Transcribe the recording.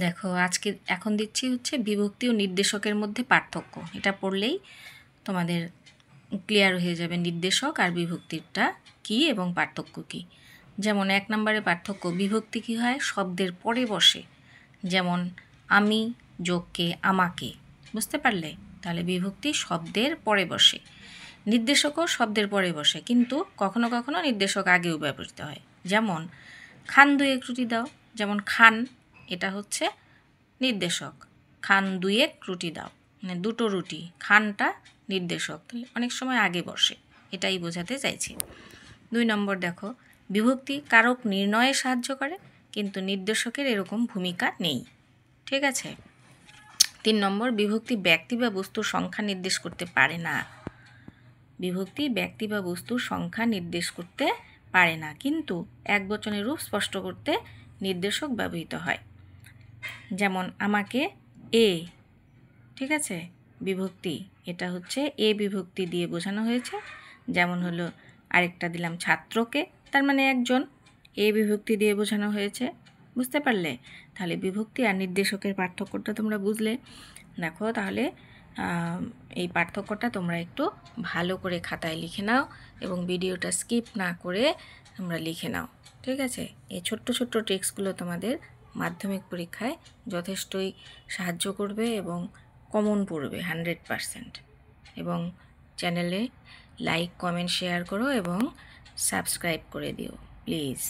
দেখো আজকে এখন দিচ্ছি হচ্ছে বিভক্তি ও নির্দেশকের মধ্যে পার্থক্য। এটা পড়লেই তোমাদের ক্লিয়ার হয়ে যাবে নির্দেশক আর বিভক্তিটা কী এবং পার্থক্য কী। যেমন 1 নম্বরে পার্থক্য, বিভক্তি কী হয়, শব্দের পরে বসে। যেমন আমি যোগকে আমাকে, বুঝতে পারলে? তাহলে বিভক্তি শব্দের পরে বসে। নির্দেশকও শব্দের পরে বসে, কিন্তু কখনো কখনো নির্দেশক আগেও ব্যবহৃত হয়। যেমন খান 2 রুটি দাও, যেমন খান এটা হচ্ছে নির্দেশক, খান 2 রুটি দাও মানে 2টো রুটি, খানটা নির্দেশক, তাহলে অনেক সময় আগে বসে, এটাই বোঝাতে চাইছি। 2 নম্বর দেখো, বিভক্তি কারক নির্ণয়ে সাহায্য করে, কিন্তু নির্দেশকের এরকম ভূমিকা নেই। ঠিক আছে। 3 নম্বর, বিভক্তি ব্যক্তি বা বস্তুর সংখ্যা নির্দেশ করতে পারে না। বিভক্তি ব্যক্তি বা বস্তুর সংখ্যা নির্দেশ করতে পারে না, কিন্তু একবচনের রূপ স্পষ্ট করতে নির্দেশক ব্যবহৃত হয়। যেমন আমাকে এ, ঠিক আছে, বিভক্তি, এটা হচ্ছে এ বিভক্তি দিয়ে বোঝানো হয়েছে। যেমন হলো আরেকটা দিলাম ছাত্রকে, তার মানে একজন, এ বিভক্তি দিয়ে বোঝানো হয়েছে। বুঝতে পারলে? তাহলে বিভক্তি আর নির্দেশকের পার্থক্যটা তোমরা বুঝলে। দেখো তাহলে এই পার্থক্যটা তোমরা একটু ভালো করে খাতায় লিখে নাও এবং ভিডিওটা স্কিপ না করে তোমরা লিখে নাও। ঠিক আছে। এই ছোট্ট ছোট্ট ট্রিক্সগুলো তোমাদের মাধ্যমিক পরীক্ষায় যথেষ্টই সাহায্য করবে এবং কমন পড়বে 100%। এবং চ্যানেলে লাইক কমেন্ট শেয়ার করো এবং সাবস্ক্রাইব করে দিও প্লিজ।